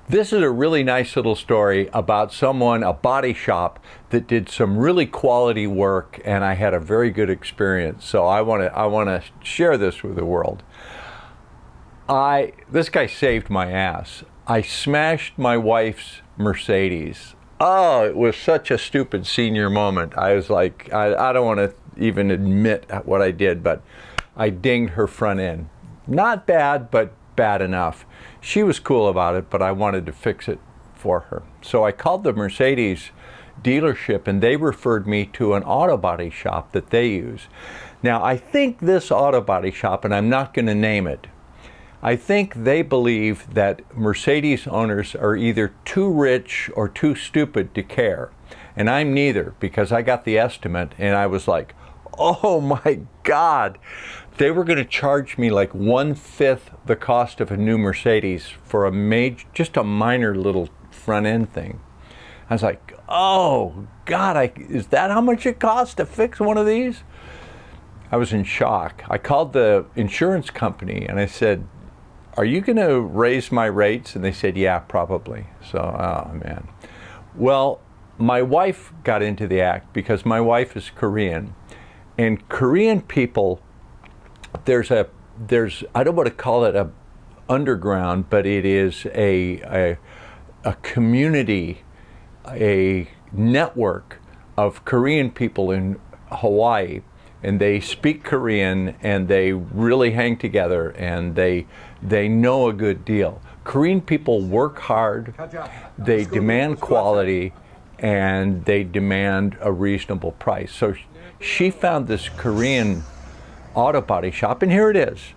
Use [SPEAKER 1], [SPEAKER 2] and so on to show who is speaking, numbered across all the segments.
[SPEAKER 1] This is a really nice little story about someone, a body shop that did some really quality work, and I had a very good experience. So I want to share this with the world. This guy saved my ass. I smashed my wife's Mercedes. Oh, it was such a stupid senior moment. I was like, I don't want to even admit what I did, but I dinged her front end. Not bad, but bad enough. She was cool about it, but I wanted to fix it for her. So I called the Mercedes dealership, and they referred me to an auto body shop that they use. Now, I think this auto body shop, and I'm not going to name it, I think they believe that Mercedes owners are either too rich or too stupid to care. And I'm neither, because I got the estimate and I was like, oh my God. They were going to charge me like 1/5 the cost of a new Mercedes for just a minor little front end thing. I was like, oh God, is that how much it costs to fix one of these? I was in shock. I called the insurance company and I said, are you going to raise my rates? And they said, yeah, probably. So, oh man. Well, my wife got into the act because my wife is Korean. And Korean people, there's I don't want to call it a underground, but it is a community, a network of Korean people in Hawaii. And they speak Korean, and they really hang together, and they know a good deal. Korean people work hard, they demand quality, and they demand a reasonable price. So she found this Korean auto body shop, and here it is,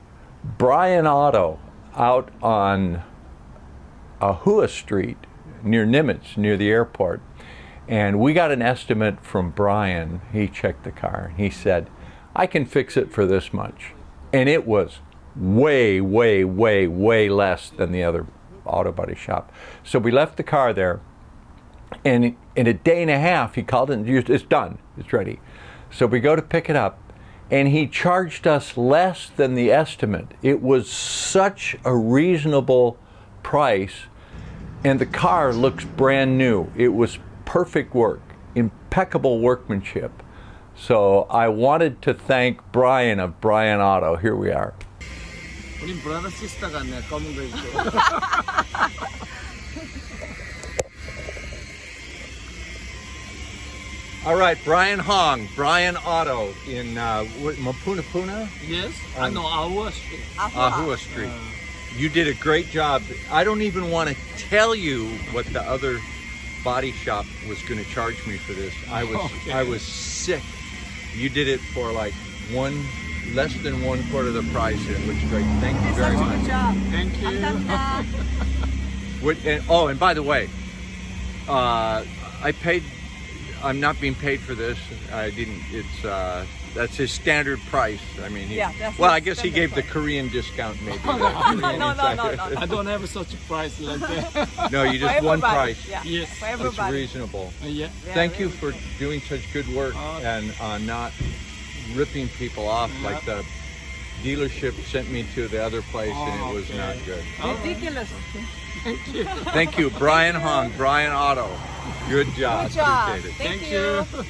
[SPEAKER 1] Bryan Auto, out on Ahua Street near Nimitz, near the airport. And we got an estimate from Brian. He checked the car and he said, I can fix it for this much. And it was way, way, way, way less than the other auto body shop. So we left the car there, and in a day and a half he called and it's done, it's ready. So we go to pick it up, and he charged us less than the estimate. It was such a reasonable price, and the car looks brand new. It was perfect work, impeccable workmanship. So I wanted to thank Brian of Bryan Auto. Here we are.
[SPEAKER 2] 우린 브라더 시스터 같네, 검은 거 입고.
[SPEAKER 1] All right, Brian Hong, Bryan Auto in Mapunapuna?
[SPEAKER 2] Yes, I know Ahua Street.
[SPEAKER 1] Ahua Street. You did a great job. I don't even want to tell you what the other body shop was going to charge me for this. I was sick. You did it for like less than 1/4 the price. It looks great. Thank you very much.
[SPEAKER 3] Good job.
[SPEAKER 2] Thank you.
[SPEAKER 1] And by the way, I'm not being paid for this. I didn't. That's his standard price. I mean, I guess he gave the Korean discount maybe.
[SPEAKER 3] No.
[SPEAKER 2] I don't have such a price like that.
[SPEAKER 1] No, you just one price.
[SPEAKER 3] Yeah.
[SPEAKER 2] Yes.
[SPEAKER 3] For
[SPEAKER 1] It's
[SPEAKER 3] everybody.
[SPEAKER 1] reasonable.
[SPEAKER 2] Yeah.
[SPEAKER 1] Thank you for doing such good work and not ripping people off like the dealership sent me to the other place and it was not good.
[SPEAKER 3] Ridiculous.
[SPEAKER 2] Thank you.
[SPEAKER 1] Thank you, Brian Hong, Bryan Auto. Good job.
[SPEAKER 3] Good job.
[SPEAKER 1] Appreciate it.
[SPEAKER 3] Thank
[SPEAKER 2] Thank
[SPEAKER 3] you.
[SPEAKER 2] you.